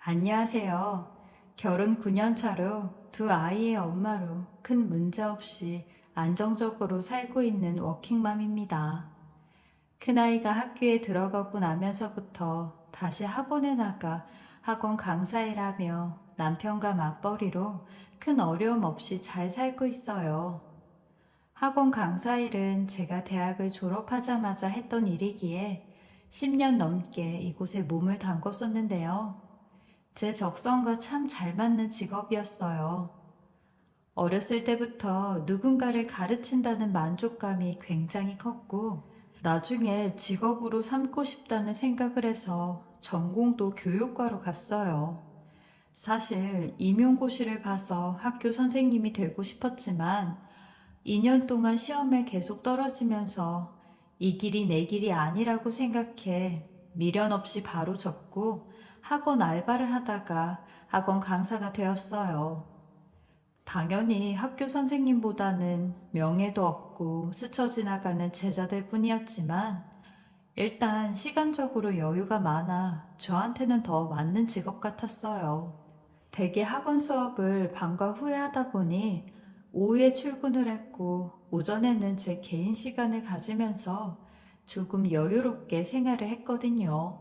안녕하세요. 결혼 9년 차로 두 아이의 엄마로 큰 문제 없이 안정적으로 살고 있는 워킹맘입니다. 큰아이가 학교에 들어가고 나면서부터 다시 학원에 나가 학원 강사 일하며 남편과 맞벌이로 큰 어려움 없이 잘 살고 있어요. 학원 강사 일은 제가 대학을 졸업하자마자 했던 일이기에 10년 넘게 이곳에 몸을 담궜었는데요. 제 적성과 참 잘 맞는 직업이었어요. 어렸을 때부터 누군가를 가르친다는 만족감이 굉장히 컸고, 나중에 직업으로 삼고 싶다는 생각을 해서 전공도 교육과로 갔어요. 사실 임용고시를 봐서 학교 선생님이 되고 싶었지만, 2년 동안 시험에 계속 떨어지면서 이 길이 내 길이 아니라고 생각해 미련 없이 바로 접고 학원 알바를 하다가 학원 강사가 되었어요. 당연히 학교 선생님보다는 명예도 없고 스쳐 지나가는 제자들 뿐이었지만 일단 시간적으로 여유가 많아 저한테는 더 맞는 직업 같았어요. 대개 학원 수업을 방과 후에 하다 보니 오후에 출근을 했고 오전에는 제 개인 시간을 가지면서 조금 여유롭게 생활을 했거든요.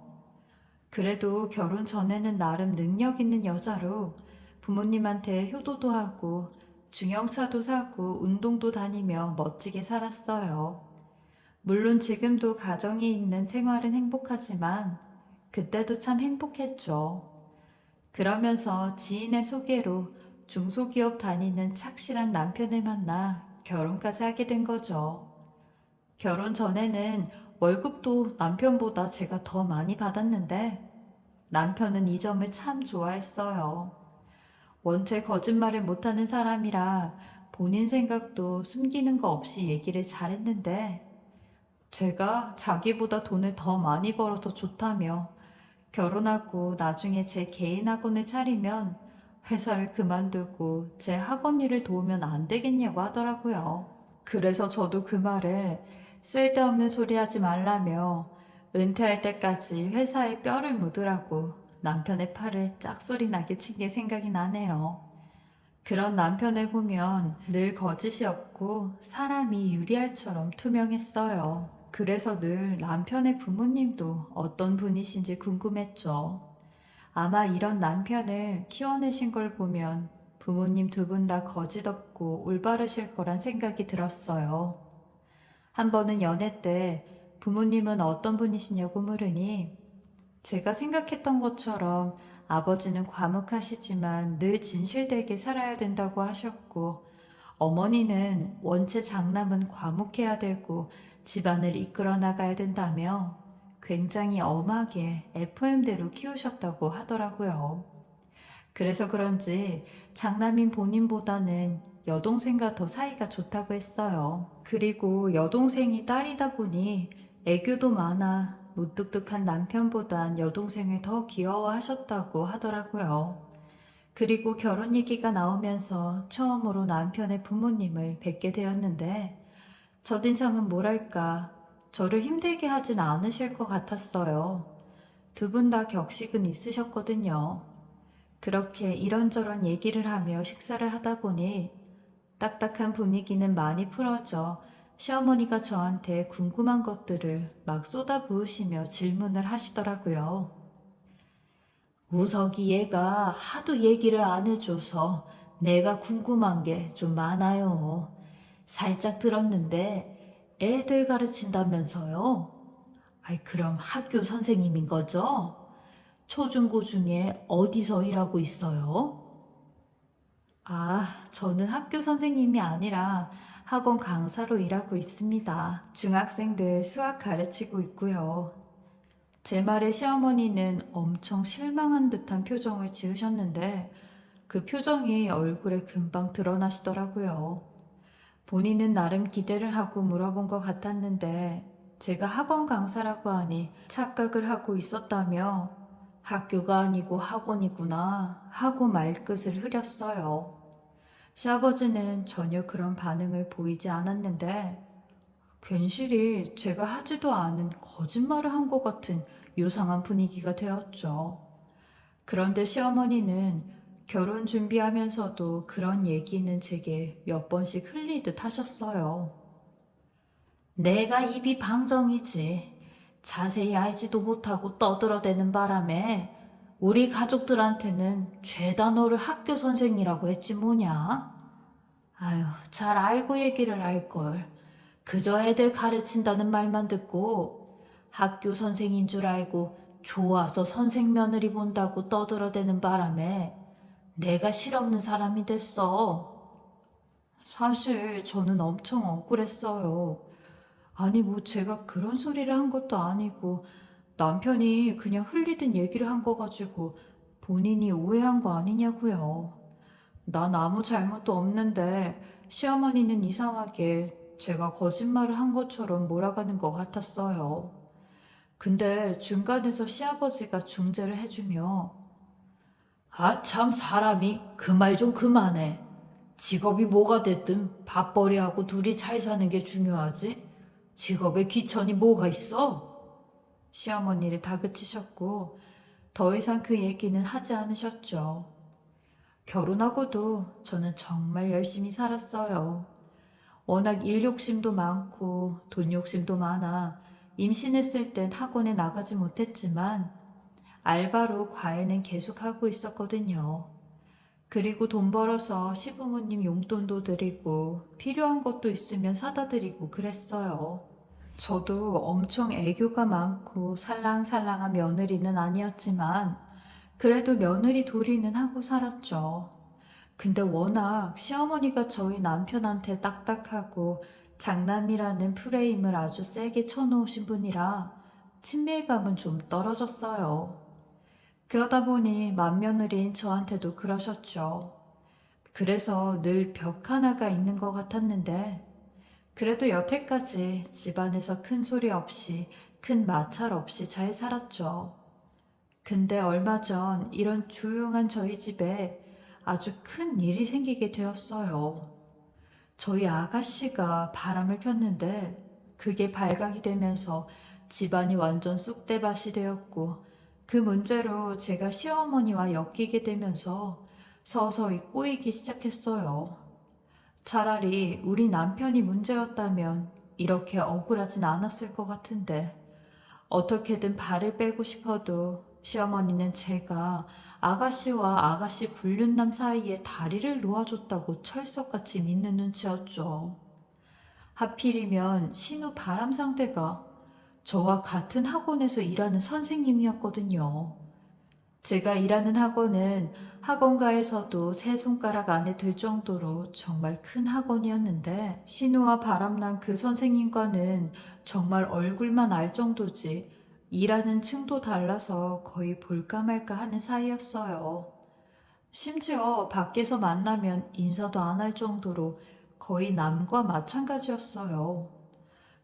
그래도 결혼 전에는 나름 능력 있는 여자로 부모님한테 효도도 하고 중형차도 사고 운동도 다니며 멋지게 살았어요. 물론 지금도 가정이 있는 생활은 행복하지만 그때도 참 행복했죠. 그러면서 지인의 소개로 중소기업 다니는 착실한 남편을 만나 결혼까지 하게 된 거죠. 결혼 전에는 월급도 남편보다 제가 더 많이 받았는데 남편은 이 점을 참 좋아했어요. 원체 거짓말을 못하는 사람이라 본인 생각도 숨기는 거 없이 얘기를 잘했는데 제가 자기보다 돈을 더 많이 벌어서 좋다며 결혼하고 나중에 제 개인 학원을 차리면 회사를 그만두고 제 학원 일을 도우면 안 되겠냐고 하더라고요. 그래서 저도 그 말을 쓸데없는 소리 하지 말라며 은퇴할 때까지 회사에 뼈를 묻으라고 남편의 팔을 짝소리 나게 친 게 생각이 나네요. 그런 남편을 보면 늘 거짓이 없고 사람이 유리알처럼 투명했어요. 그래서 늘 남편의 부모님도 어떤 분이신지 궁금했죠. 아마 이런 남편을 키워내신 걸 보면 부모님 두 분 다 거짓 없고 올바르실 거란 생각이 들었어요. 한 번은 연애 때 부모님은 어떤 분이시냐고 물으니 제가 생각했던 것처럼 아버지는 과묵하시지만 늘 진실되게 살아야 된다고 하셨고 어머니는 원체 장남은 과묵해야 되고 집안을 이끌어 나가야 된다며 굉장히 엄하게 FM대로 키우셨다고 하더라고요. 그래서 그런지 장남인 본인보다는 여동생과 더 사이가 좋다고 했어요. 그리고 여동생이 딸이다 보니 애교도 많아 무뚝뚝한 남편보단 여동생을 더 귀여워하셨다고 하더라고요. 그리고 결혼 얘기가 나오면서 처음으로 남편의 부모님을 뵙게 되었는데 첫인상은 뭐랄까 저를 힘들게 하진 않으실 것 같았어요. 두 분 다 격식은 있으셨거든요. 그렇게 이런저런 얘기를 하며 식사를 하다 보니 딱딱한 분위기는 많이 풀어져 시어머니가 저한테 궁금한 것들을 막 쏟아부으시며 질문을 하시더라고요. 우석이 얘가 하도 얘기를 안 해줘서 내가 궁금한 게 좀 많아요. 살짝 들었는데 애들 가르친다면서요? 아이, 그럼 학교 선생님인 거죠? 초중고 중에 어디서 일하고 있어요? 아, 저는 학교 선생님이 아니라 학원 강사로 일하고 있습니다. 중학생들 수학 가르치고 있고요. 제 말에 시어머니는 엄청 실망한 듯한 표정을 지으셨는데 그 표정이 얼굴에 금방 드러나시더라고요. 본인은 나름 기대를 하고 물어본 것 같았는데 제가 학원 강사라고 하니 착각을 하고 있었다며 학교가 아니고 학원이구나 하고 말끝을 흐렸어요. 시아버지는 전혀 그런 반응을 보이지 않았는데 괜시리 제가 하지도 않은 거짓말을 한 것 같은 요상한 분위기가 되었죠. 그런데 시어머니는 결혼 준비하면서도 그런 얘기는 제게 몇 번씩 흘리듯 하셨어요. 내가 입이 방정이지. 자세히 알지도 못하고 떠들어대는 바람에 우리 가족들한테는 죄다 너를 학교 선생이라고 했지 뭐냐? 아유, 잘 알고 얘기를 할걸. 그저 애들 가르친다는 말만 듣고 학교 선생인 줄 알고 좋아서 선생 며느리 본다고 떠들어대는 바람에 내가 실없는 사람이 됐어. 사실 저는 엄청 억울했어요. 아니, 뭐 제가 그런 소리를 한 것도 아니고 남편이 그냥 흘리던 얘기를 한 거 가지고 본인이 오해한 거 아니냐고요. 난 아무 잘못도 없는데 시어머니는 이상하게 제가 거짓말을 한 것처럼 몰아가는 것 같았어요. 근데 중간에서 시아버지가 중재를 해주며 아, 참 사람이 그 말 좀 그만해. 직업이 뭐가 됐든 밥벌이하고 둘이 잘 사는 게 중요하지. 직업에 귀천이 뭐가 있어? 시어머니를 다그치셨고 더 이상 그 얘기는 하지 않으셨죠. 결혼하고도 저는 정말 열심히 살았어요. 워낙 일 욕심도 많고 돈 욕심도 많아 임신했을 땐 학원에 나가지 못했지만 알바로 과외는 계속 하고 있었거든요. 그리고 돈 벌어서 시부모님 용돈도 드리고 필요한 것도 있으면 사다 드리고 그랬어요. 저도 엄청 애교가 많고 살랑살랑한 며느리는 아니었지만 그래도 며느리 도리는 하고 살았죠. 근데 워낙 시어머니가 저희 남편한테 딱딱하고 장남이라는 프레임을 아주 세게 쳐놓으신 분이라 친밀감은 좀 떨어졌어요. 그러다 보니 맏며느리인 저한테도 그러셨죠. 그래서 늘 벽 하나가 있는 것 같았는데 그래도 여태까지 집안에서 큰 소리 없이 큰 마찰 없이 잘 살았죠. 근데 얼마 전 이런 조용한 저희 집에 아주 큰 일이 생기게 되었어요. 저희 아가씨가 바람을 폈는데 그게 발각이 되면서 집안이 완전 쑥대밭이 되었고 그 문제로 제가 시어머니와 엮이게 되면서 서서히 꼬이기 시작했어요. 차라리 우리 남편이 문제였다면 이렇게 억울하진 않았을 것 같은데 어떻게든 발을 빼고 싶어도 시어머니는 제가 아가씨와 아가씨 불륜남 사이에 다리를 놓아줬다고 철석같이 믿는 눈치였죠. 하필이면 신우 바람 상대가 저와 같은 학원에서 일하는 선생님이었거든요. 제가 일하는 학원은 학원가에서도 세 손가락 안에 들 정도로 정말 큰 학원이었는데 신우와 바람난 그 선생님과는 정말 얼굴만 알 정도지 일하는 층도 달라서 거의 볼까 말까 하는 사이였어요. 심지어 밖에서 만나면 인사도 안 할 정도로 거의 남과 마찬가지였어요.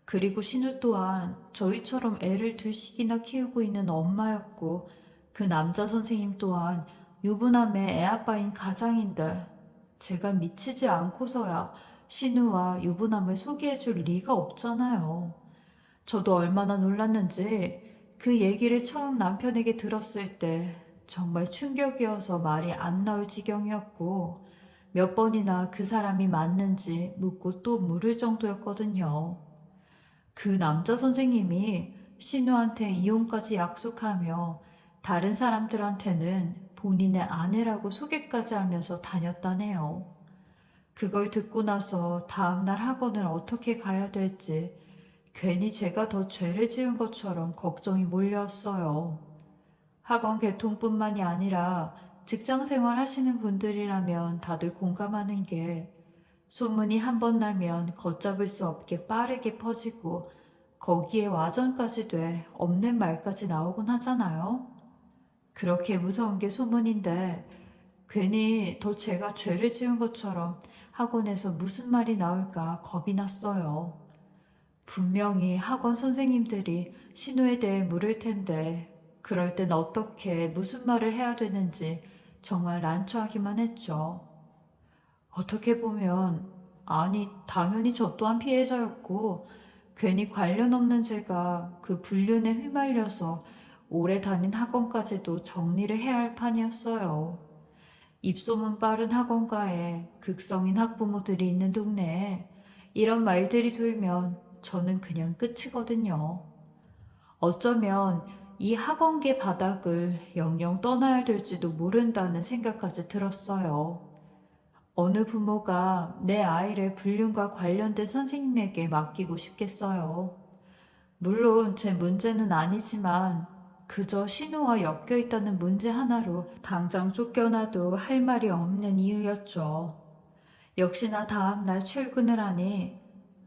그리고 신우 또한 저희처럼 애를 둘씩이나 키우고 있는 엄마였고 그 남자 선생님 또한 유부남의 애아빠인 가장인데 제가 미치지 않고서야 신우와 유부남을 소개해줄 리가 없잖아요. 저도 얼마나 놀랐는지 그 얘기를 처음 남편에게 들었을 때 정말 충격이어서 말이 안 나올 지경이었고 몇 번이나 그 사람이 맞는지 묻고 또 물을 정도였거든요. 그 남자 선생님이 신우한테 이혼까지 약속하며 다른 사람들한테는 본인의 아내라고 소개까지 하면서 다녔다네요. 그걸 듣고 나서 다음날 학원을 어떻게 가야 될지 괜히 제가 더 죄를 지은 것처럼 걱정이 몰려왔어요. 학원 개통뿐만이 아니라 직장 생활 하시는 분들이라면 다들 공감하는 게 소문이 한 번 나면 걷잡을 수 없게 빠르게 퍼지고 거기에 와전까지 돼 없는 말까지 나오곤 하잖아요. 그렇게 무서운 게 소문인데 괜히 더 제가 죄를 지은 것처럼 학원에서 무슨 말이 나올까 겁이 났어요. 분명히 학원 선생님들이 신우에 대해 물을 텐데 그럴 땐 어떻게 무슨 말을 해야 되는지 정말 난처하기만 했죠. 어떻게 보면 아니 당연히 저 또한 피해자였고 괜히 관련 없는 제가 그 불륜에 휘말려서 오래 다닌 학원까지도 정리를 해야 할 판이었어요. 입소문 빠른 학원가에 극성인 학부모들이 있는 동네에 이런 말들이 돌면 저는 그냥 끝이거든요. 어쩌면 이 학원계 바닥을 영영 떠나야 될지도 모른다는 생각까지 들었어요. 어느 부모가 내 아이를 불륜과 관련된 선생님에게 맡기고 싶겠어요. 물론 제 문제는 아니지만 그저 신우와 엮여 있다는 문제 하나로 당장 쫓겨나도 할 말이 없는 이유였죠. 역시나 다음날 출근을 하니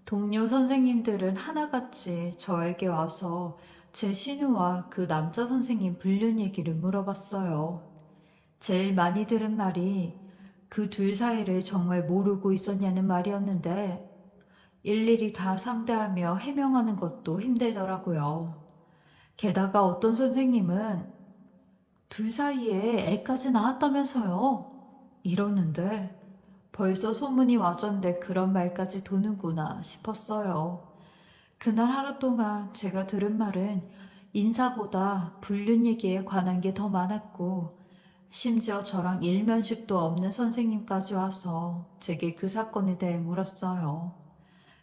동료 선생님들은 하나같이 저에게 와서 제 신우와 그 남자 선생님 불륜 얘기를 물어봤어요. 제일 많이 들은 말이 그 둘 사이를 정말 모르고 있었냐는 말이었는데 일일이 다 상대하며 해명하는 것도 힘들더라고요. 게다가 어떤 선생님은 둘 사이에 애까지 낳았다면서요? 이러는데 벌써 소문이 와전데 그런 말까지 도는구나 싶었어요. 그날 하루 동안 제가 들은 말은 인사보다 불륜 얘기에 관한 게 더 많았고 심지어 저랑 일면식도 없는 선생님까지 와서 제게 그 사건에 대해 물었어요.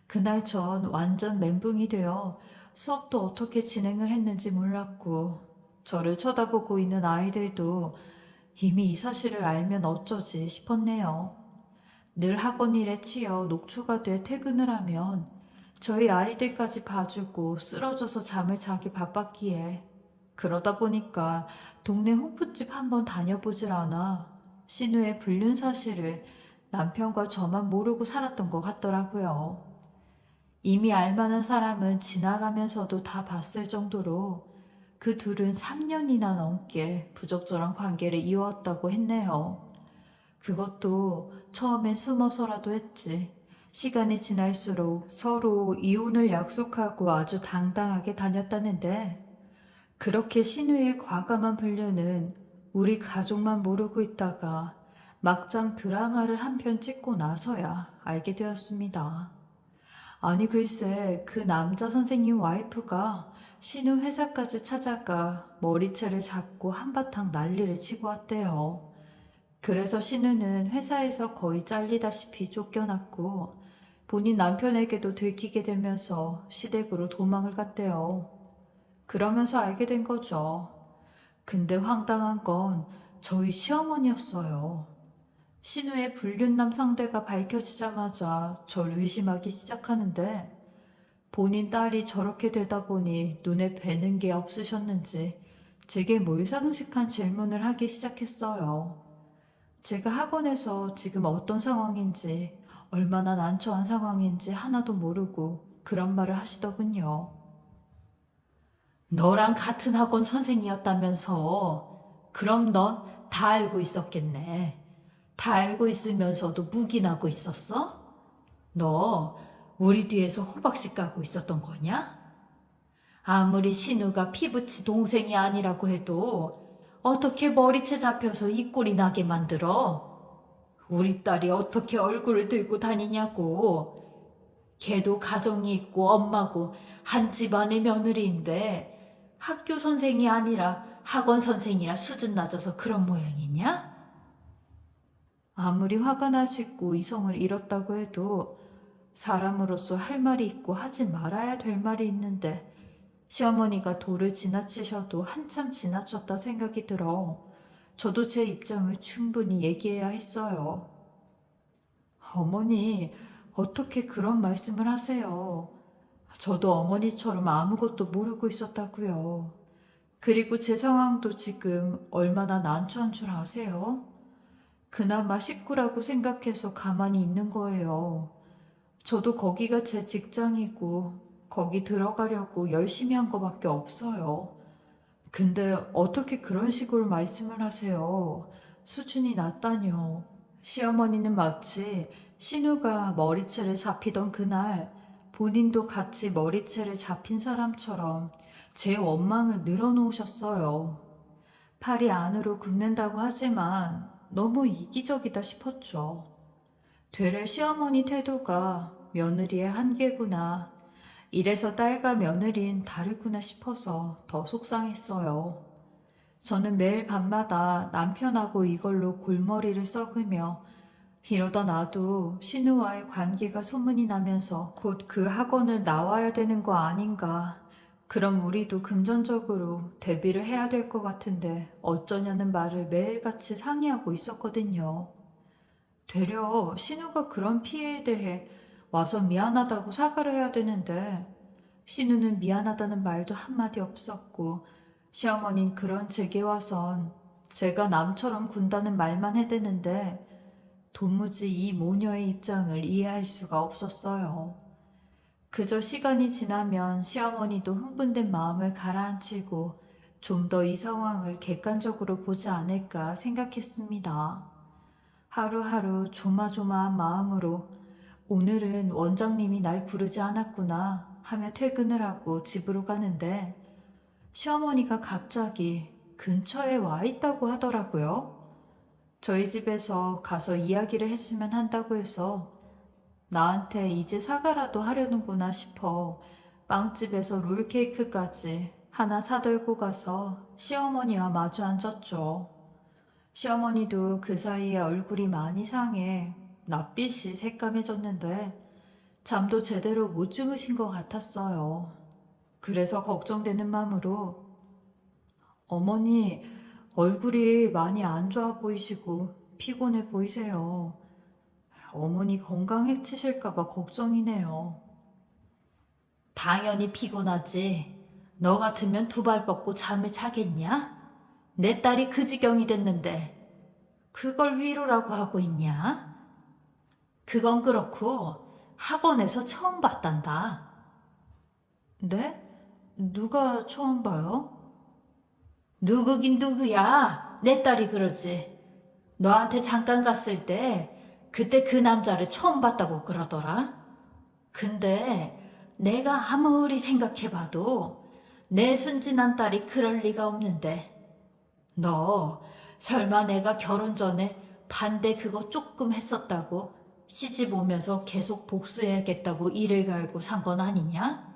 그날 전 완전 멘붕이 되어 수업도 어떻게 진행을 했는지 몰랐고 저를 쳐다보고 있는 아이들도 이미 이 사실을 알면 어쩌지 싶었네요. 늘 학원 일에 치여 녹초가 돼 퇴근을 하면 저희 아이들까지 봐주고 쓰러져서 잠을 자기 바빴기에 그러다 보니까 동네 호프집 한번 다녀보질 않아 신우의 불륜 사실을 남편과 저만 모르고 살았던 것 같더라고요. 이미 알만한 사람은 지나가면서도 다 봤을 정도로 그 둘은 3년이나 넘게 부적절한 관계를 이어왔다고 했네요. 그것도 처음엔 숨어서라도 했지. 시간이 지날수록 서로 이혼을 약속하고 아주 당당하게 다녔다는데 그렇게 신우의 과감한 불륜은 우리 가족만 모르고 있다가 막장 드라마를 한 편 찍고 나서야 알게 되었습니다. 아니 글쎄 그 남자 선생님 와이프가 신우 회사까지 찾아가 머리채를 잡고 한바탕 난리를 치고 왔대요. 그래서 신우는 회사에서 거의 잘리다시피 쫓겨났고 본인 남편에게도 들키게 되면서 시댁으로 도망을 갔대요. 그러면서 알게 된 거죠. 근데 황당한 건 저희 시어머니였어요. 신우의 불륜남 상대가 밝혀지자마자 절 의심하기 시작하는데 본인 딸이 저렇게 되다 보니 눈에 뵈는 게 없으셨는지 제게 몰상식한 질문을 하기 시작했어요. 제가 학원에서 지금 어떤 상황인지 얼마나 난처한 상황인지 하나도 모르고 그런 말을 하시더군요. 너랑 같은 학원 선생이었다면서 그럼 넌 다 알고 있었겠네. 다 알고 있으면서도 묵인하고 있었어? 너 우리 뒤에서 호박씨 까고 있었던 거냐? 아무리 신우가 피부치 동생이 아니라고 해도 어떻게 머리채 잡혀서 이 꼴이 나게 만들어? 우리 딸이 어떻게 얼굴을 들고 다니냐고. 걔도 가정이 있고 엄마고 한 집안의 며느리인데 학교 선생이 아니라 학원 선생이라 수준 낮아서 그런 모양이냐? 아무리 화가 나시고 이성을 잃었다고 해도 사람으로서 할 말이 있고 하지 말아야 될 말이 있는데 시어머니가 도를 지나치셔도 한참 지나쳤다 생각이 들어 저도 제 입장을 충분히 얘기해야 했어요. 어머니, 어떻게 그런 말씀을 하세요? 저도 어머니처럼 아무것도 모르고 있었다고요. 그리고 제 상황도 지금 얼마나 난처한 줄 아세요? 그나마 식구라고 생각해서 가만히 있는 거예요. 저도 거기가 제 직장이고 거기 들어가려고 열심히 한 거밖에 없어요. 근데 어떻게 그런 식으로 말씀을 하세요? 수준이 낮다뇨. 시어머니는 마치 신우가 머리채를 잡히던 그날 본인도 같이 머리채를 잡힌 사람처럼 제 원망을 늘어놓으셨어요. 팔이 안으로 굽는다고 하지만 너무 이기적이다 싶었죠. 되레 시어머니 태도가 며느리의 한계구나. 이래서 딸과 며느린 다르구나 싶어서 더 속상했어요. 저는 매일 밤마다 남편하고 이걸로 골머리를 썩으며 이러다 나도 신우와의 관계가 소문이 나면서 곧 그 학원을 나와야 되는 거 아닌가. 그럼 우리도 금전적으로 대비를 해야 될 것 같은데 어쩌냐는 말을 매일같이 상의하고 있었거든요. 되려 신우가 그런 피해에 대해 와서 미안하다고 사과를 해야 되는데 신우는 미안하다는 말도 한마디 없었고 시어머니는 그런 제게 와선 제가 남처럼 군다는 말만 해대는데 도무지 이 모녀의 입장을 이해할 수가 없었어요. 그저 시간이 지나면 시어머니도 흥분된 마음을 가라앉히고 좀 더 이 상황을 객관적으로 보지 않을까 생각했습니다. 하루하루 조마조마한 마음으로 오늘은 원장님이 날 부르지 않았구나 하며 퇴근을 하고 집으로 가는데 시어머니가 갑자기 근처에 와 있다고 하더라고요. 저희 집에서 가서 이야기를 했으면 한다고 해서 나한테 이제 사과라도 하려는구나 싶어 빵집에서 롤케이크까지 하나 사들고 가서 시어머니와 마주 앉았죠. 시어머니도 그 사이에 얼굴이 많이 상해 낯빛이 새까매졌는데 잠도 제대로 못 주무신 것 같았어요. 그래서 걱정되는 마음으로 어머니 얼굴이 많이 안 좋아 보이시고 피곤해 보이세요. 어머니 건강 해치실까봐 걱정이네요. 당연히 피곤하지. 너 같으면 두 발 뻗고 잠을 자겠냐? 내 딸이 그 지경이 됐는데 그걸 위로라고 하고 있냐? 그건 그렇고 학원에서 처음 봤단다. 네? 누가 처음 봐요? 누구긴 누구야. 내 딸이 그러지. 너한테 잠깐 갔을 때 그때 그 남자를 처음 봤다고 그러더라. 근데 내가 아무리 생각해봐도 내 순진한 딸이 그럴 리가 없는데. 너 설마 내가 결혼 전에 반대 그거 조금 했었다고 시집 오면서 계속 복수해야겠다고 이를 갈고 산 건 아니냐?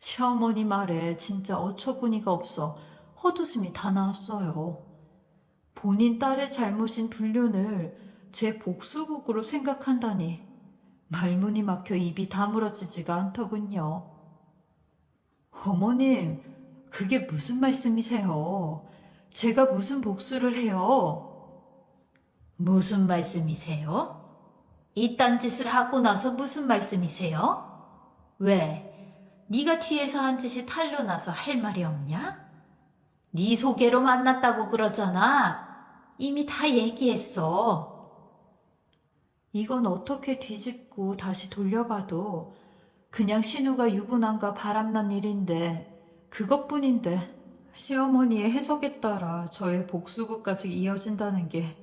시어머니 말에 진짜 어처구니가 없어 헛웃음이 다 나왔어요. 본인 딸의 잘못인 불륜을 제 복수국으로 생각한다니 말문이 막혀 입이 다물어지지가 않더군요. 어머님, 그게 무슨 말씀이세요? 제가 무슨 복수를 해요? 무슨 말씀이세요? 이딴 짓을 하고 나서 무슨 말씀이세요? 왜? 네가 뒤에서 한 짓이 탈로 나서 할 말이 없냐? 네 소개로 만났다고 그러잖아. 이미 다 얘기했어. 이건 어떻게 뒤집고 다시 돌려봐도 그냥 신우가 유부남과 바람난 일인데 그것뿐인데 시어머니의 해석에 따라 저의 복수극까지 이어진다는 게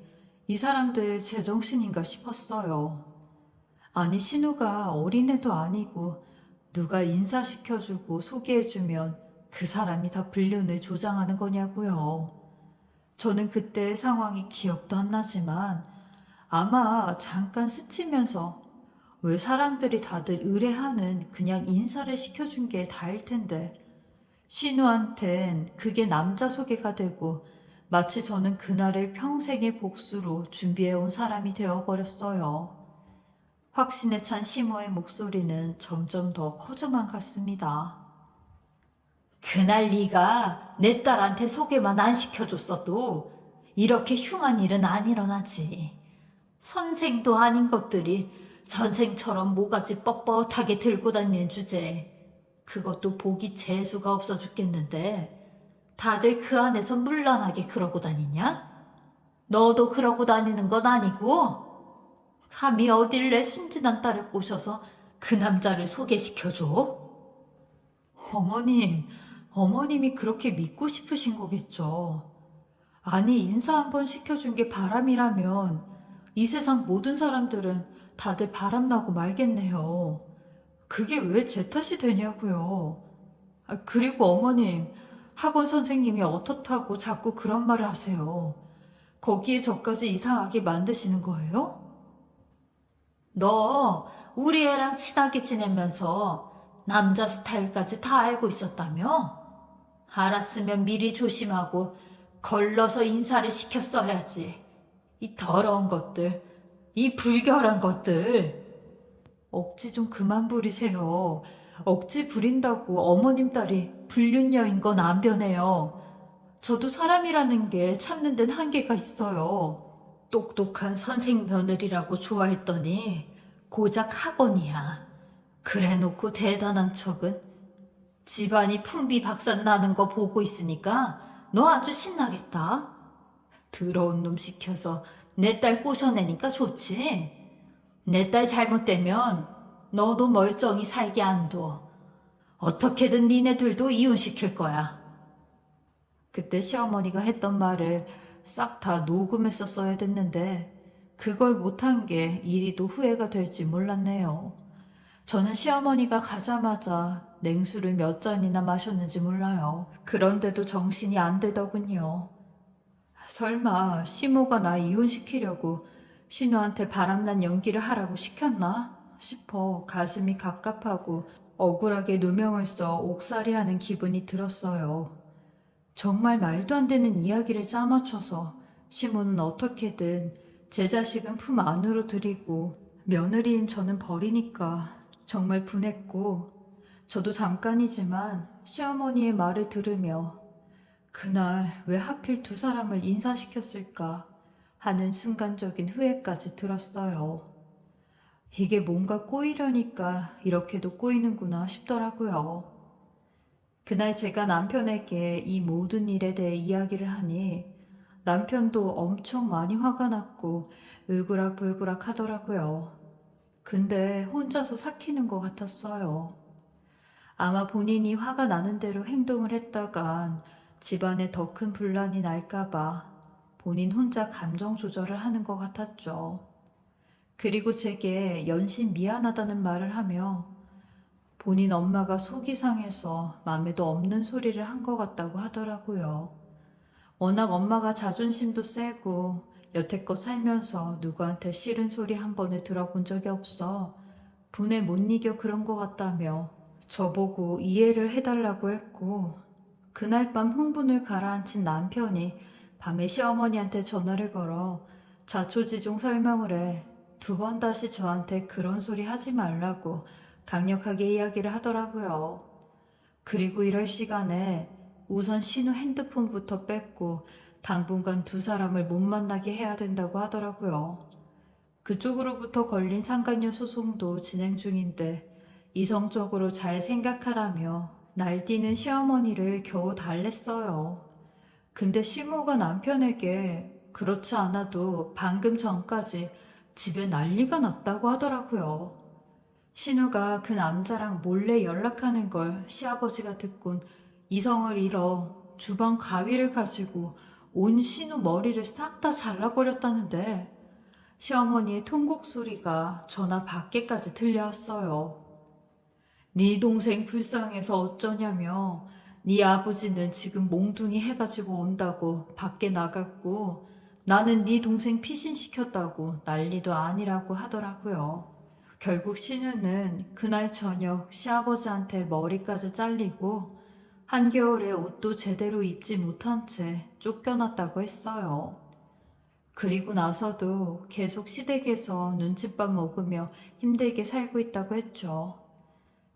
이 사람들 제정신인가 싶었어요. 아니 신우가 어린애도 아니고 누가 인사시켜주고 소개해주면 그 사람이 다 불륜을 조장하는 거냐고요. 저는 그때의 상황이 기억도 안 나지만 아마 잠깐 스치면서 왜 사람들이 다들 의뢰하는 그냥 인사를 시켜준 게 다일 텐데 신우한텐 그게 남자 소개가 되고 마치 저는 그날을 평생의 복수로 준비해온 사람이 되어버렸어요. 확신에 찬 시모의 목소리는 점점 더 커져만 갔습니다. 그날 네가 내 딸한테 소개만 안 시켜줬어도 이렇게 흉한 일은 안 일어나지. 선생도 아닌 것들이 선생처럼 모가지 뻣뻣하게 들고 다니는 주제에 그것도 보기 재수가 없어 죽겠는데 다들 그 안에서 물란하게 그러고 다니냐? 너도 그러고 다니는 건 아니고 감히 어딜 내 순진한 딸을 꼬셔서 그 남자를 소개시켜줘? 어머님이 그렇게 믿고 싶으신 거겠죠. 아니 인사 한번 시켜준 게 바람이라면 이 세상 모든 사람들은 다들 바람나고 말겠네요. 그게 왜 제 탓이 되냐고요. 그리고 어머님, 학원 선생님이 어떻다고 자꾸 그런 말을 하세요. 거기에 저까지 이상하게 만드시는 거예요? 너 우리 애랑 친하게 지내면서 남자 스타일까지 다 알고 있었다며? 알았으면 미리 조심하고 걸러서 인사를 시켰어야지. 이 더러운 것들, 이 불결한 것들. 억지 좀 그만 부리세요. 억지 부린다고 어머님 딸이 불륜녀인 건 안 변해요. 저도 사람이라는 게 참는 데는 한계가 있어요. 똑똑한 선생 며느리라고 좋아했더니 고작 학원이야. 그래놓고 대단한 척은 집안이 풍비박산 나는 거 보고 있으니까 너 아주 신나겠다. 더러운 놈 시켜서 내 딸 꼬셔내니까 좋지. 내 딸 잘못되면 너도 멀쩡히 살게 안 둬. 어떻게든 니네들도 이혼시킬 거야. 그때 시어머니가 했던 말을 싹 다 녹음했었어야 됐는데 그걸 못한 게 이리도 후회가 될지 몰랐네요. 저는 시어머니가 가자마자 냉수를 몇 잔이나 마셨는지 몰라요. 그런데도 정신이 안 되더군요. 설마 시모가 나 이혼시키려고 신우한테 바람난 연기를 하라고 시켰나 싶어 가슴이 갑갑하고 억울하게 누명을 써 옥살이하는 기분이 들었어요. 정말 말도 안 되는 이야기를 짜맞춰서 시모는 어떻게든 제 자식은 품 안으로 들이고 며느리인 저는 버리니까 정말 분했고 저도 잠깐이지만 시어머니의 말을 들으며 그날 왜 하필 두 사람을 인사시켰을까 하는 순간적인 후회까지 들었어요. 이게 뭔가 꼬이려니까 이렇게도 꼬이는구나 싶더라고요. 그날 제가 남편에게 이 모든 일에 대해 이야기를 하니 남편도 엄청 많이 화가 났고 울그락불그락 하더라고요. 근데 혼자서 삭히는 것 같았어요. 아마 본인이 화가 나는 대로 행동을 했다간 집안에 더 큰 분란이 날까봐 본인 혼자 감정 조절을 하는 것 같았죠. 그리고 제게 연신 미안하다는 말을 하며 본인 엄마가 속이 상해서 맘에도 없는 소리를 한 것 같다고 하더라고요. 워낙 엄마가 자존심도 세고 여태껏 살면서 누구한테 싫은 소리 한 번을 들어본 적이 없어 분에 못 이겨 그런 것 같다며 저보고 이해를 해달라고 했고 그날 밤 흥분을 가라앉힌 남편이 밤에 시어머니한테 전화를 걸어 자초지종 설명을 해 두 번 다시 저한테 그런 소리 하지 말라고 강력하게 이야기를 하더라고요. 그리고 이럴 시간에 우선 신우 핸드폰부터 뺐고 당분간 두 사람을 못 만나게 해야 된다고 하더라고요. 그쪽으로부터 걸린 상간녀 소송도 진행 중인데 이성적으로 잘 생각하라며 날뛰는 시어머니를 겨우 달랬어요. 근데 시모가 남편에게 그렇지 않아도 방금 전까지 집에 난리가 났다고 하더라고요. 신우가 그 남자랑 몰래 연락하는 걸 시아버지가 듣곤 이성을 잃어 주방 가위를 가지고 온 신우 머리를 싹 다 잘라버렸다는데 시어머니의 통곡 소리가 전화 밖에까지 들려왔어요. 네 동생 불쌍해서 어쩌냐며 네 아버지는 지금 몽둥이 해가지고 온다고 밖에 나갔고 나는 네 동생 피신시켰다고 난리도 아니라고 하더라고요. 결국 신우는 그날 저녁 시아버지한테 머리까지 잘리고 한겨울에 옷도 제대로 입지 못한 채 쫓겨났다고 했어요. 그리고 나서도 계속 시댁에서 눈칫밥 먹으며 힘들게 살고 있다고 했죠.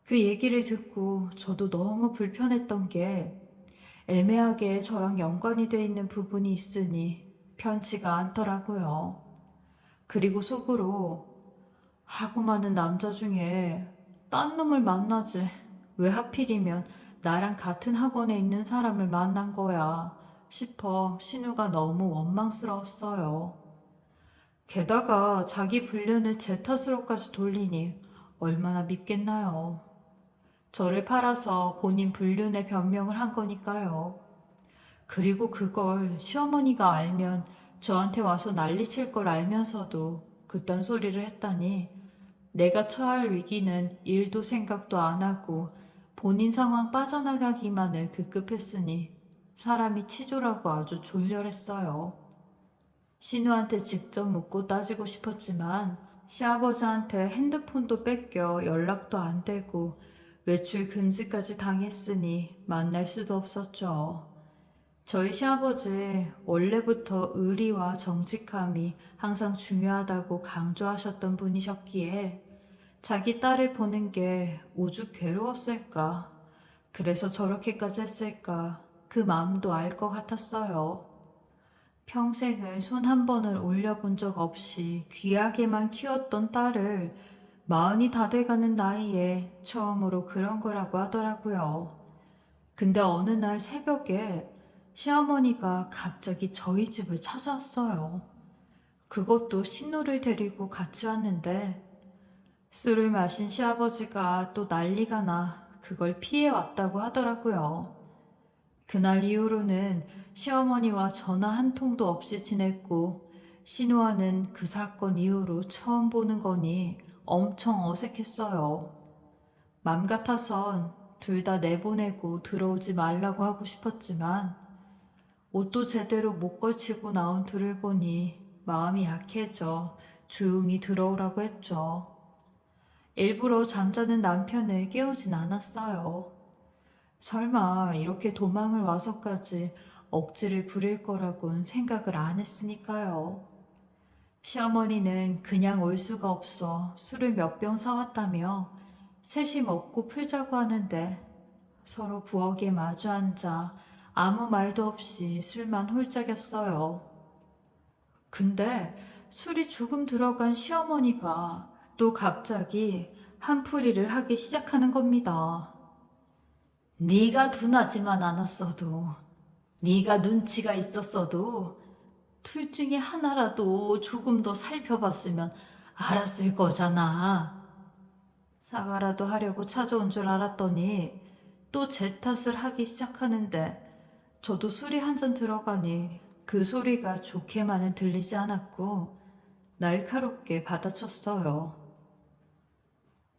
그 얘기를 듣고 저도 너무 불편했던 게 애매하게 저랑 연관이 돼 있는 부분이 있으니 편치가 않더라고요. 그리고 속으로 하고 많은 남자 중에 딴 놈을 만나지 왜 하필이면 나랑 같은 학원에 있는 사람을 만난 거야 싶어 신우가 너무 원망스러웠어요. 게다가 자기 불륜을 제 탓으로까지 돌리니 얼마나 밉겠나요. 저를 팔아서 본인 불륜의 변명을 한 거니까요. 그리고 그걸 시어머니가 알면 저한테 와서 난리칠 걸 알면서도 그딴 소리를 했다니 내가 처할 위기는 일도 생각도 안 하고 본인 상황 빠져나가기만을 급급했으니 사람이 치졸하고 아주 졸렬했어요. 신우한테 직접 묻고 따지고 싶었지만 시아버지한테 핸드폰도 뺏겨 연락도 안 되고 외출 금지까지 당했으니 만날 수도 없었죠. 저희 시아버지 원래부터 의리와 정직함이 항상 중요하다고 강조하셨던 분이셨기에 자기 딸을 보는 게 오죽 괴로웠을까. 그래서 저렇게까지 했을까. 그 마음도 알 것 같았어요. 평생을 손 한 번을 올려본 적 없이 귀하게만 키웠던 딸을 마흔이 다 돼가는 나이에 처음으로 그런 거라고 하더라고요. 근데 어느 날 새벽에 시어머니가 갑자기 저희 집을 찾아왔어요. 그것도 신우를 데리고 같이 왔는데 술을 마신 시아버지가 또 난리가 나 그걸 피해 왔다고 하더라고요. 그날 이후로는 시어머니와 전화 한 통도 없이 지냈고 신우와는 그 사건 이후로 처음 보는 거니 엄청 어색했어요. 맘 같아선 둘 다 내보내고 들어오지 말라고 하고 싶었지만 옷도 제대로 못 걸치고 나온 둘을 보니 마음이 약해져 조용히 들어오라고 했죠. 일부러 잠자는 남편을 깨우진 않았어요. 설마 이렇게 도망을 와서까지 억지를 부릴 거라곤 생각을 안 했으니까요. 시어머니는 그냥 올 수가 없어 술을 몇 병 사왔다며 셋이 먹고 풀자고 하는데 서로 부엌에 마주 앉아 아무 말도 없이 술만 홀짝였어요. 근데 술이 조금 들어간 시어머니가 또 갑자기 한풀이를 하기 시작하는 겁니다. 네가 둔하지만 않았어도, 네가 눈치가 있었어도 둘 중에 하나라도 조금 더 살펴봤으면 알았을 거잖아. 사과라도 하려고 찾아온 줄 알았더니 또 제 탓을 하기 시작하는데 저도 술이 한 잔 들어가니 그 소리가 좋게만은 들리지 않았고 날카롭게 받아쳤어요.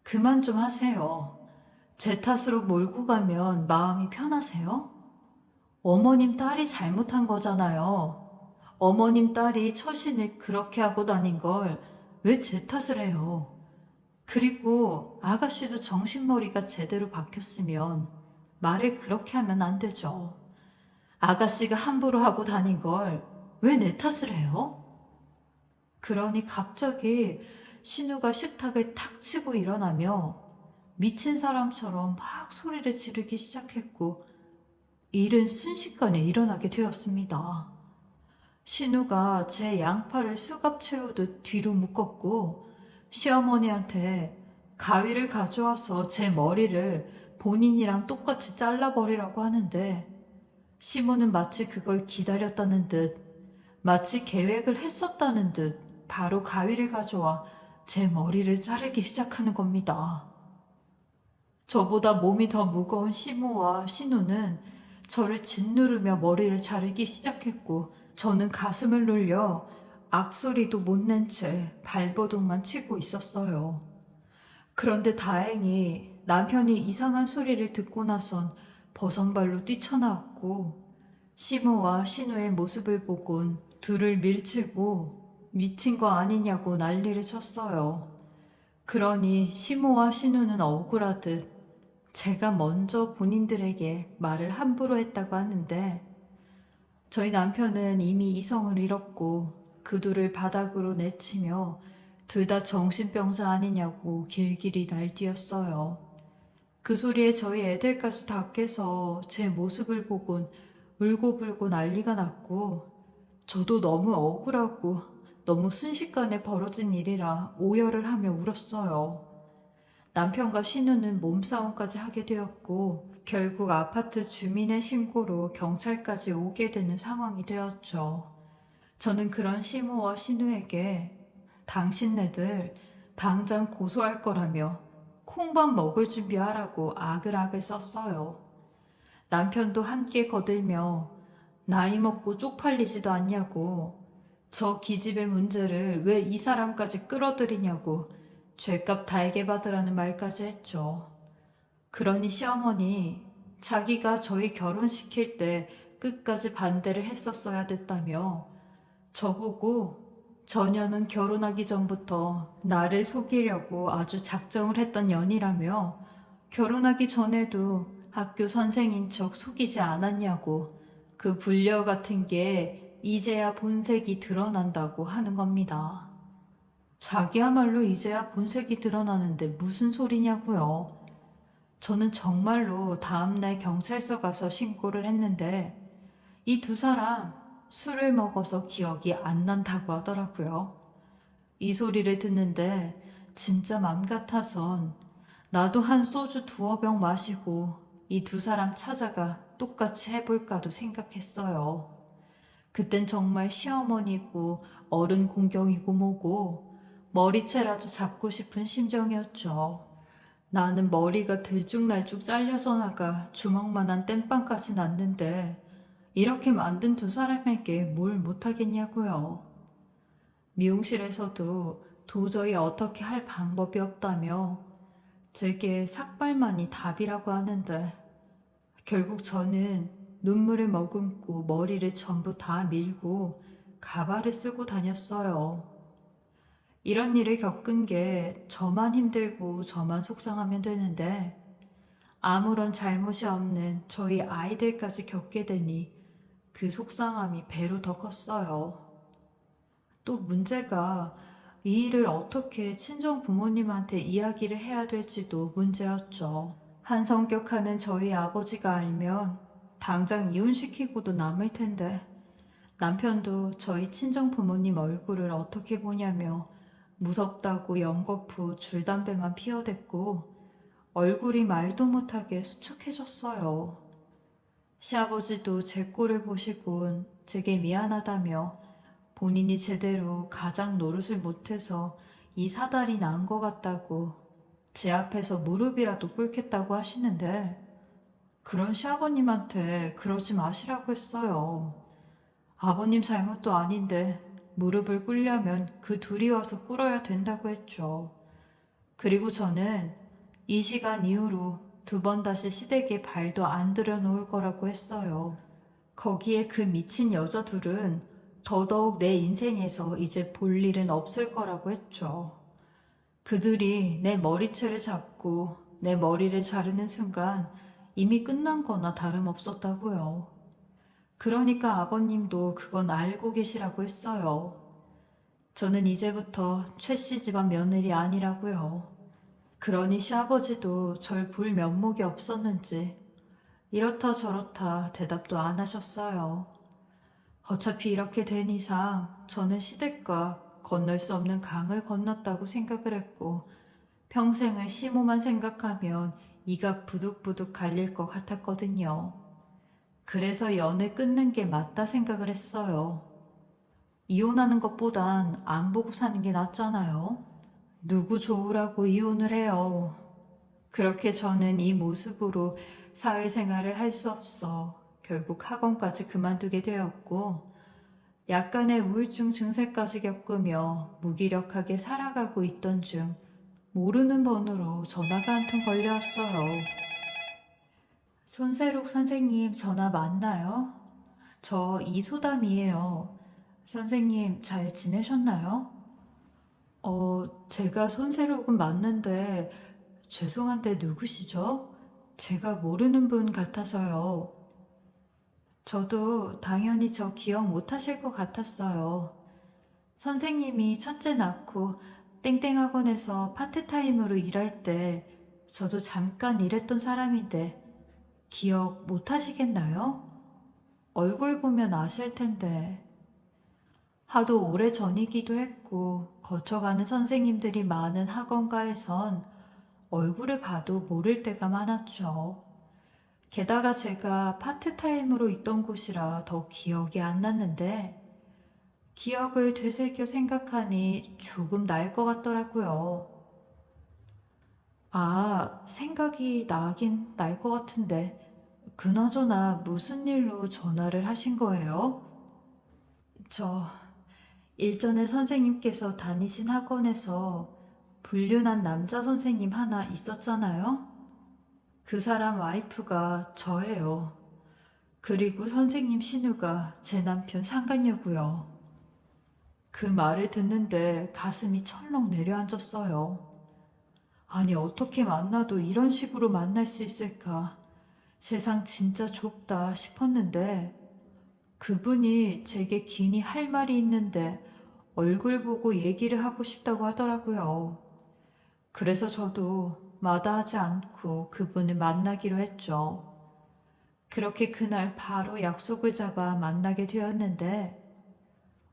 그만 좀 하세요. 제 탓으로 몰고 가면 마음이 편하세요? 어머님 딸이 잘못한 거잖아요. 어머님 딸이 처신을 그렇게 하고 다닌 걸 왜 제 탓을 해요? 그리고 아가씨도 정신머리가 제대로 박혔으면 말을 그렇게 하면 안 되죠. 아가씨가 함부로 하고 다닌 걸 왜 내 탓을 해요? 그러니 갑자기 신우가 식탁을 탁 치고 일어나며 미친 사람처럼 막 소리를 지르기 시작했고 일은 순식간에 일어나게 되었습니다. 신우가 제 양팔을 수갑 채우듯 뒤로 묶었고 시어머니한테 가위를 가져와서 제 머리를 본인이랑 똑같이 잘라버리라고 하는데 시모는 마치 그걸 기다렸다는 듯 마치 계획을 했었다는 듯 바로 가위를 가져와 제 머리를 자르기 시작하는 겁니다. 저보다 몸이 더 무거운 시모와 신우는 저를 짓누르며 머리를 자르기 시작했고 저는 가슴을 눌려 악소리도 못 낸 채 발버둥만 치고 있었어요. 그런데 다행히 남편이 이상한 소리를 듣고 나선 버선발로 뛰쳐나왔고 시모와 신우의 모습을 보곤 둘을 밀치고 미친 거 아니냐고 난리를 쳤어요. 그러니 시모와 신우는 억울하듯 제가 먼저 본인들에게 말을 함부로 했다고 하는데 저희 남편은 이미 이성을 잃었고 그 둘을 바닥으로 내치며 둘 다 정신병자 아니냐고 길길이 날뛰었어요. 그 소리에 저희 애들까지 다 깨서 제 모습을 보곤 울고불고 난리가 났고 저도 너무 억울하고 너무 순식간에 벌어진 일이라 오열을 하며 울었어요. 남편과 신우는 몸싸움까지 하게 되었고 결국 아파트 주민의 신고로 경찰까지 오게 되는 상황이 되었죠. 저는 그런 시모와 신우에게 당신네들 당장 고소할 거라며 콩밥 먹을 준비하라고 아글아글 썼어요. 남편도 함께 거들며 나이 먹고 쪽팔리지도 않냐고 저 기집의 문제를 왜 이 사람까지 끌어들이냐고 죗값 달게 받으라는 말까지 했죠. 그러니 시어머니 자기가 저희 결혼시킬 때 끝까지 반대를 했었어야 됐다며 저보고 전혀는 결혼하기 전부터 나를 속이려고 아주 작정을 했던 년이라며 결혼하기 전에도 학교 선생인 척 속이지 않았냐고 그 불려 같은 게 이제야 본색이 드러난다고 하는 겁니다. 자기야말로 이제야 본색이 드러나는데 무슨 소리냐고요. 저는 정말로 다음날 경찰서 가서 신고를 했는데 이 두 사람 술을 먹어서 기억이 안 난다고 하더라고요. 이 소리를 듣는데 진짜 맘 같아선 나도 한 소주 두어 병 마시고 이 두 사람 찾아가 똑같이 해볼까도 생각했어요. 그땐 정말 시어머니고 어른 공경이고 뭐고 머리채라도 잡고 싶은 심정이었죠. 나는 머리가 들쭉날쭉 잘려서 나가 주먹만한 땜빵까지 났는데 이렇게 만든 두 사람에게 뭘 못하겠냐고요. 미용실에서도 도저히 어떻게 할 방법이 없다며 제게 삭발만이 답이라고 하는데 결국 저는 눈물을 머금고 머리를 전부 다 밀고 가발을 쓰고 다녔어요. 이런 일을 겪은 게 저만 힘들고 저만 속상하면 되는데 아무런 잘못이 없는 저희 아이들까지 겪게 되니 그 속상함이 배로 더 컸어요. 또 문제가 이 일을 어떻게 친정 부모님한테 이야기를 해야 될지도 문제였죠. 한 성격하는 저희 아버지가 알면 당장 이혼시키고도 남을 텐데 남편도 저희 친정 부모님 얼굴을 어떻게 보냐며 무섭다고 연거푸 줄담배만 피워댔고 얼굴이 말도 못하게 수척해졌어요. 시아버지도 제 꼴을 보시곤 제게 미안하다며 본인이 제대로 가장 노릇을 못해서 이 사달이 난 것 같다고 제 앞에서 무릎이라도 꿇겠다고 하시는데 그런 시아버님한테 그러지 마시라고 했어요. 아버님 잘못도 아닌데 무릎을 꿇려면 그 둘이 와서 꿇어야 된다고 했죠. 그리고 저는 이 시간 이후로 두 번 다시 시댁에 발도 안 들여놓을 거라고 했어요. 거기에 그 미친 여자 둘은 더더욱 내 인생에서 이제 볼 일은 없을 거라고 했죠. 그들이 내 머리채를 잡고 내 머리를 자르는 순간 이미 끝난 거나 다름없었다고요. 그러니까 아버님도 그건 알고 계시라고 했어요. 저는 이제부터 최 씨 집안 며느리 아니라고요. 그러니 시아버지도 절 볼 면목이 없었는지 이렇다 저렇다 대답도 안 하셨어요. 어차피 이렇게 된 이상 저는 시댁과 건널 수 없는 강을 건넜다고 생각을 했고 평생을 시모만 생각하면 이가 부득부득 갈릴 것 같았거든요. 그래서 연애 끊는 게 맞다 생각을 했어요. 이혼하는 것보단 안 보고 사는 게 낫잖아요. 누구 좋으라고 이혼을 해요. 그렇게 저는 이 모습으로 사회생활을 할 수 없어 결국 학원까지 그만두게 되었고 약간의 우울증 증세까지 겪으며 무기력하게 살아가고 있던 중 모르는 번호로 전화가 한 통 걸려왔어요. 손세록 선생님 전화 맞나요? 저 이소담이에요. 선생님 잘 지내셨나요? 제가 손세록은 맞는데 죄송한데 누구시죠? 제가 모르는 분 같아서요. 저도 당연히 저 기억 못 하실 것 같았어요. 선생님이 첫째 낳고 땡땡학원에서 파트타임으로 일할 때 저도 잠깐 일했던 사람인데 기억 못 하시겠나요? 얼굴 보면 아실 텐데. 하도 오래 전이기도 했고 거쳐가는 선생님들이 많은 학원가에선 얼굴을 봐도 모를 때가 많았죠. 게다가 제가 파트타임으로 있던 곳이라 더 기억이 안 났는데 기억을 되새겨 생각하니 조금 날 것 같더라고요. 아, 생각이 나긴 날 것 같은데 그나저나 무슨 일로 전화를 하신 거예요? 저 일전에 선생님께서 다니신 학원에서 불륜한 남자 선생님 하나 있었잖아요? 그 사람 와이프가 저예요. 그리고 선생님 신우가 제 남편 상간녀고요. 그 말을 듣는데 가슴이 철렁 내려앉았어요. 아니, 어떻게 만나도 이런 식으로 만날 수 있을까? 세상 진짜 좁다 싶었는데, 그분이 제게 긴히 할 말이 있는데 얼굴 보고 얘기를 하고 싶다고 하더라고요. 그래서 저도 마다하지 않고 그분을 만나기로 했죠. 그렇게 그날 바로 약속을 잡아 만나게 되었는데,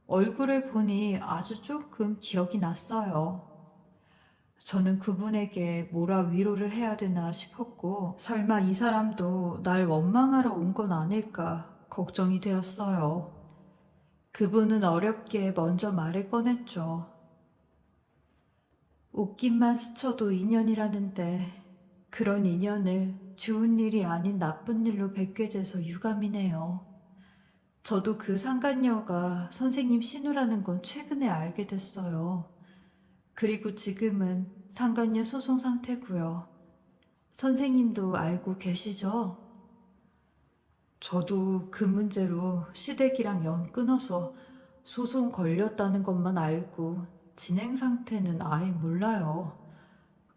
얼굴을 보니 아주 조금 기억이 났어요. 저는 그분에게 뭐라 위로를 해야 되나 싶었고, 설마 이 사람도 날 원망하러 온 건 아닐까 걱정이 되었어요. 그분은 어렵게 먼저 말을 꺼냈죠. 웃김만 스쳐도 인연이라는데, 그런 인연을 좋은 일이 아닌 나쁜 일로 뵙게 돼서 유감이네요. 저도 그 상간녀가 선생님 신우라는 건 최근에 알게 됐어요. 그리고 지금은 상간녀 소송 상태고요. 선생님도 알고 계시죠? 저도 그 문제로 시댁이랑 연 끊어서 소송 걸렸다는 것만 알고 진행 상태는 아예 몰라요.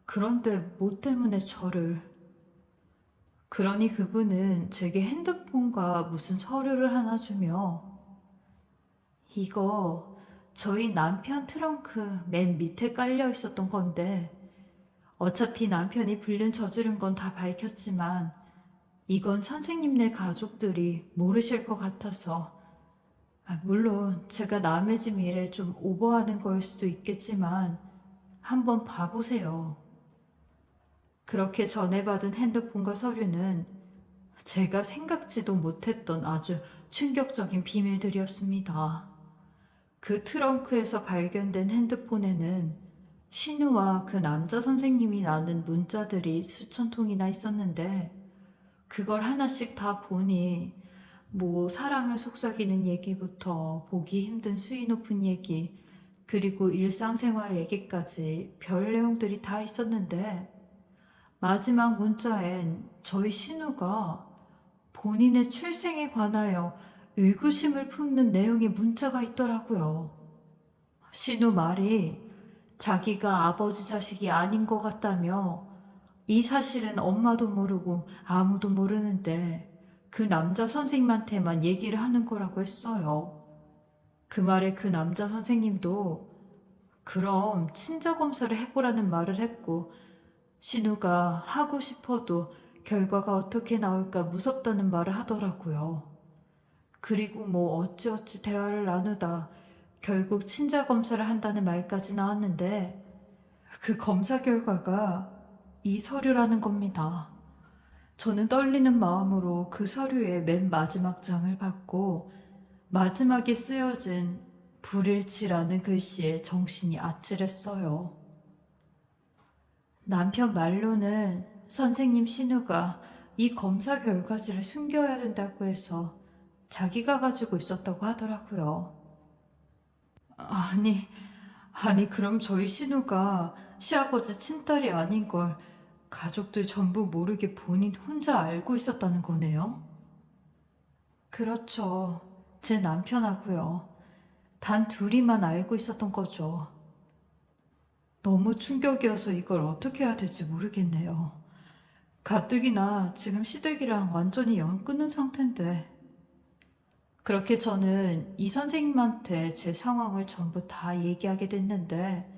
그런데 뭐 때문에 저를... 그러니 그분은 제게 핸드폰과 무슨 서류를 하나 주며, 이거 저희 남편 트렁크 맨 밑에 깔려 있었던 건데, 어차피 남편이 불륜 저지른 건 다 밝혔지만 이건 선생님네 가족들이 모르실 것 같아서, 물론 제가 남의 집 일에 좀 오버하는 거일 수도 있겠지만 한번 봐보세요. 그렇게 전해받은 핸드폰과 서류는 제가 생각지도 못했던 아주 충격적인 비밀들이었습니다. 그 트렁크에서 발견된 핸드폰에는 신우와 그 남자 선생님이 나눈 문자들이 수천 통이나 있었는데, 그걸 하나씩 다 보니 뭐 사랑을 속삭이는 얘기부터 보기 힘든 수위 높은 얘기, 그리고 일상생활 얘기까지 별 내용들이 다 있었는데, 마지막 문자엔 저희 신우가 본인의 출생에 관하여 의구심을 품는 내용의 문자가 있더라고요. 신우 말이 자기가 아버지 자식이 아닌 것 같다며, 이 사실은 엄마도 모르고 아무도 모르는데 그 남자 선생님한테만 얘기를 하는 거라고 했어요. 그 말에 그 남자 선생님도 그럼 친자 검사를 해보라는 말을 했고, 신우가 하고 싶어도 결과가 어떻게 나올까 무섭다는 말을 하더라고요. 그리고 뭐 어찌어찌 대화를 나누다 결국 친자 검사를 한다는 말까지 나왔는데, 그 검사 결과가 이 서류라는 겁니다. 저는 떨리는 마음으로 그 서류의 맨 마지막 장을 받고 마지막에 쓰여진 불일치라는 글씨에 정신이 아찔했어요. 남편 말로는 선생님 신우가 이 검사 결과지를 숨겨야 된다고 해서 자기가 가지고 있었다고 하더라고요. 아니, 그럼 저희 신우가 시아버지 친딸이 아닌 걸 가족들 전부 모르게 본인 혼자 알고 있었다는 거네요? 그렇죠. 제 남편하고요. 단 둘이만 알고 있었던 거죠. 너무 충격이어서 이걸 어떻게 해야 될지 모르겠네요. 가뜩이나 지금 시댁이랑 완전히 연 끊은 상태인데. 그렇게 저는 이 선생님한테 제 상황을 전부 다 얘기하게 됐는데,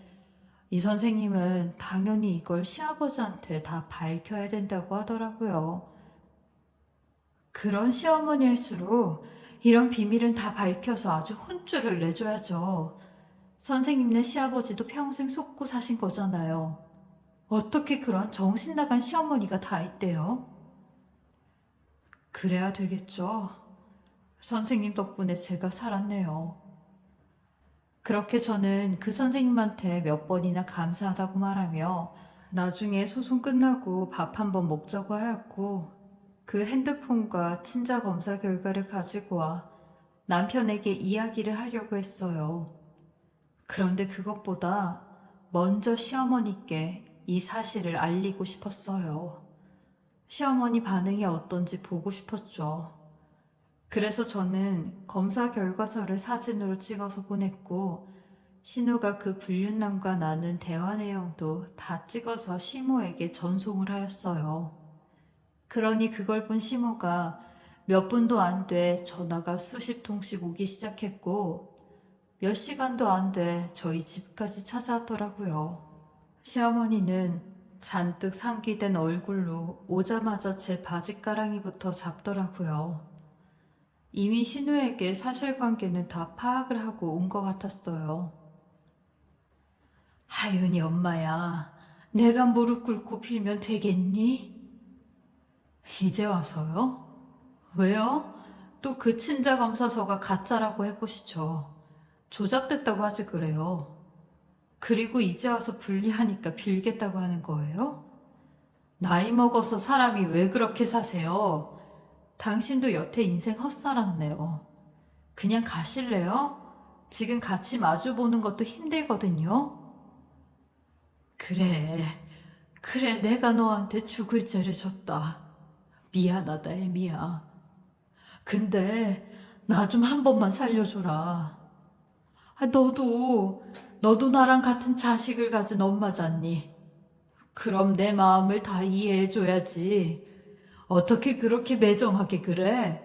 이 선생님은 당연히 이걸 시아버지한테 다 밝혀야 된다고 하더라고요. 그런 시어머니일수록 이런 비밀은 다 밝혀서 아주 혼쭐을 내줘야죠. 선생님네 시아버지도 평생 속고 사신 거잖아요. 어떻게 그런 정신 나간 시어머니가 다 있대요? 그래야 되겠죠. 선생님 덕분에 제가 살았네요. 그렇게 저는 그 선생님한테 몇 번이나 감사하다고 말하며 나중에 소송 끝나고 밥 한 번 먹자고 하였고, 그 핸드폰과 친자 검사 결과를 가지고 와 남편에게 이야기를 하려고 했어요. 그런데 그것보다 먼저 시어머니께 이 사실을 알리고 싶었어요. 시어머니 반응이 어떤지 보고 싶었죠. 그래서 저는 검사 결과서를 사진으로 찍어서 보냈고, 신우가 그 불륜남과 나눈 대화 내용도 다 찍어서 시모에게 전송을 하였어요. 그러니 그걸 본 시모가 몇 분도 안 돼 전화가 수십 통씩 오기 시작했고 몇 시간도 안 돼 저희 집까지 찾아왔더라고요. 시어머니는 잔뜩 상기된 얼굴로 오자마자 제 바지가랑이부터 잡더라고요. 이미 신우에게 사실관계는 다 파악을 하고 온 것 같았어요. 하윤이 엄마야, 내가 무릎 꿇고 빌면 되겠니? 이제 와서요? 왜요? 또 그 친자검사서가 가짜라고 해보시죠. 조작됐다고 하지 그래요. 그리고 이제 와서 불리하니까 빌겠다고 하는 거예요? 나이 먹어서 사람이 왜 그렇게 사세요? 당신도 여태 인생 헛살았네요. 그냥 가실래요? 지금 같이 마주보는 것도 힘들거든요. 그래, 내가 너한테 죽을 죄를 졌다. 미안하다, 애미야. 근데 나 좀 한 번만 살려줘라. 너도 나랑 같은 자식을 가진 엄마잖니. 그럼 내 마음을 다 이해해줘야지. 어떻게 그렇게 매정하게 그래?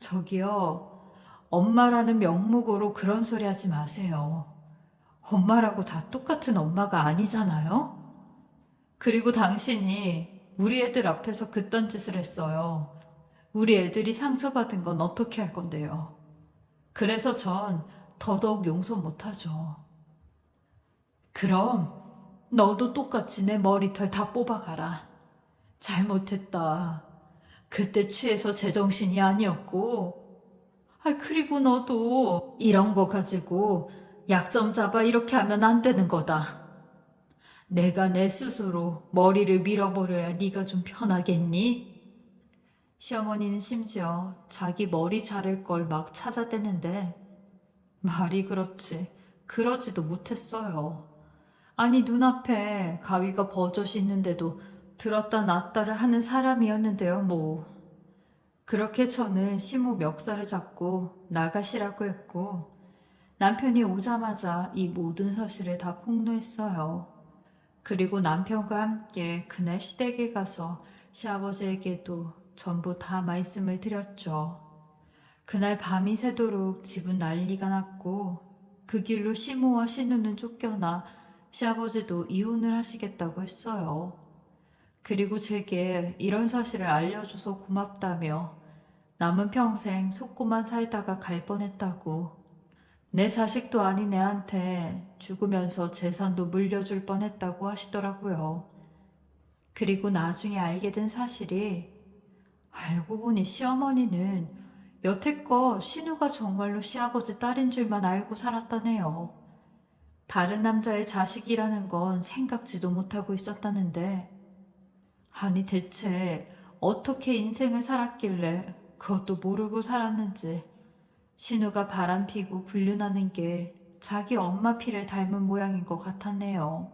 저기요, 엄마라는 명목으로 그런 소리 하지 마세요. 엄마라고 다 똑같은 엄마가 아니잖아요? 그리고 당신이 우리 애들 앞에서 그딴 짓을 했어요. 우리 애들이 상처받은 건 어떻게 할 건데요? 그래서 전 더더욱 용서 못하죠. 그럼 너도 똑같이 내 머리털 다 뽑아가라. 잘못했다. 그때 취해서 제정신이 아니었고. 그리고 너도 이런 거 가지고 약점 잡아 이렇게 하면 안 되는 거다. 내가 내 스스로 머리를 밀어버려야 네가 좀 편하겠니? 시어머니는 심지어 자기 머리 자를 걸 막 찾아대는데 말이 그렇지 그러지도 못했어요. 아니 눈앞에 가위가 버젓이 있는데도 들었다 놨다를 하는 사람이었는데요 뭐. 그렇게 저는 시모 멱살을 잡고 나가시라고 했고 남편이 오자마자 이 모든 사실을 다 폭로했어요. 그리고 남편과 함께 그날 시댁에 가서 시아버지에게도 전부 다 말씀을 드렸죠. 그날 밤이 새도록 집은 난리가 났고 그 길로 시모와 신우는 쫓겨나 시아버지도 이혼을 하시겠다고 했어요. 그리고 제게 이런 사실을 알려줘서 고맙다며 남은 평생 속고만 살다가 갈 뻔했다고 내 자식도 아닌 애한테 죽으면서 재산도 물려줄 뻔했다고 하시더라고요. 그리고 나중에 알게 된 사실이 알고 보니 시어머니는 여태껏 신우가 정말로 시아버지 딸인 줄만 알고 살았다네요. 다른 남자의 자식이라는 건 생각지도 못하고 있었다는데 아니 대체 어떻게 인생을 살았길래 그것도 모르고 살았는지 신우가 바람피고 불륜하는 게 자기 엄마 피를 닮은 모양인 것 같았네요.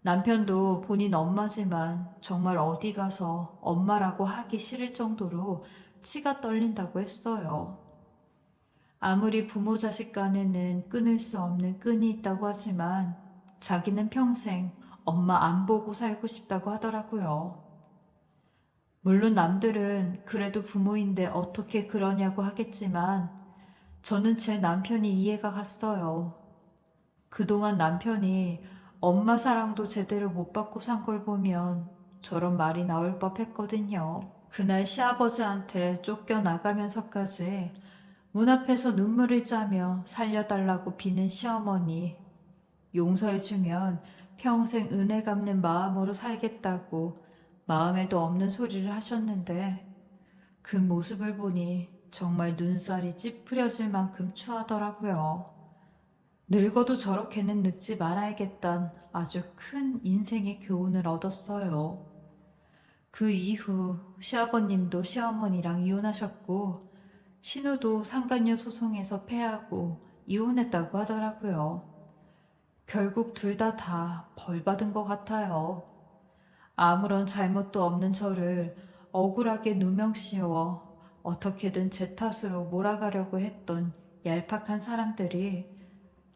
남편도 본인 엄마지만 정말 어디 가서 엄마라고 하기 싫을 정도로 치가 떨린다고 했어요. 아무리 부모 자식 간에는 끊을 수 없는 끈이 있다고 하지만 자기는 평생 엄마 안 보고 살고 싶다고 하더라고요. 물론 남들은 그래도 부모인데 어떻게 그러냐고 하겠지만 저는 제 남편이 이해가 갔어요. 그동안 남편이 엄마 사랑도 제대로 못 받고 산 걸 보면 저런 말이 나올 법했거든요. 그날 시아버지한테 쫓겨나가면서까지 문 앞에서 눈물을 짜며 살려달라고 비는 시어머니. 용서해주면 평생 은혜 갚는 마음으로 살겠다고 마음에도 없는 소리를 하셨는데 그 모습을 보니 정말 눈살이 찌푸려질 만큼 추하더라고요. 늙어도 저렇게는 늙지 말아야겠단 아주 큰 인생의 교훈을 얻었어요. 그 이후 시아버님도 시어머니랑 이혼하셨고 신우도 상간녀 소송에서 패하고 이혼했다고 하더라고요. 결국 둘 다 벌 받은 것 같아요. 아무런 잘못도 없는 저를 억울하게 누명씌워 어떻게든 제 탓으로 몰아가려고 했던 얄팍한 사람들이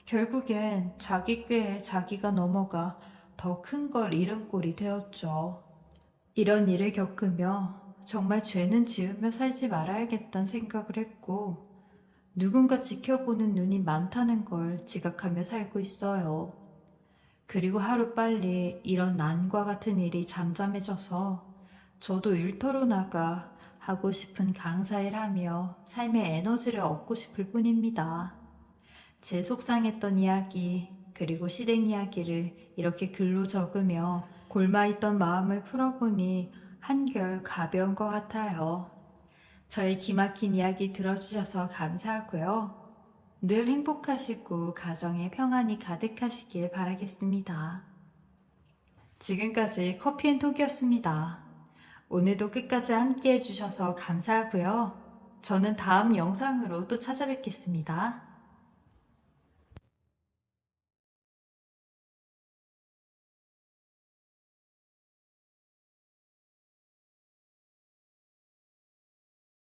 결국엔 자기 꾀에 자기가 넘어가 더 큰 걸 잃은 꼴이 되었죠. 이런 일을 겪으며 정말 죄는 지으며 살지 말아야겠다는 생각을 했고, 누군가 지켜보는 눈이 많다는 걸 지각하며 살고 있어요. 그리고 하루빨리 이런 난과 같은 일이 잠잠해져서 저도 일터로 나가 하고 싶은 강사일 하며 삶의 에너지를 얻고 싶을 뿐입니다. 제 속상했던 이야기, 그리고 실행 이야기를 이렇게 글로 적으며 골마있던 마음을 풀어보니 한결 가벼운 것 같아요. 저의 기막힌 이야기 들어주셔서 감사하고요. 늘 행복하시고 가정에 평안이 가득하시길 바라겠습니다. 지금까지 커피앤톡이었습니다. 오늘도 끝까지 함께 해주셔서 감사하고요. 저는 다음 영상으로 또 찾아뵙겠습니다.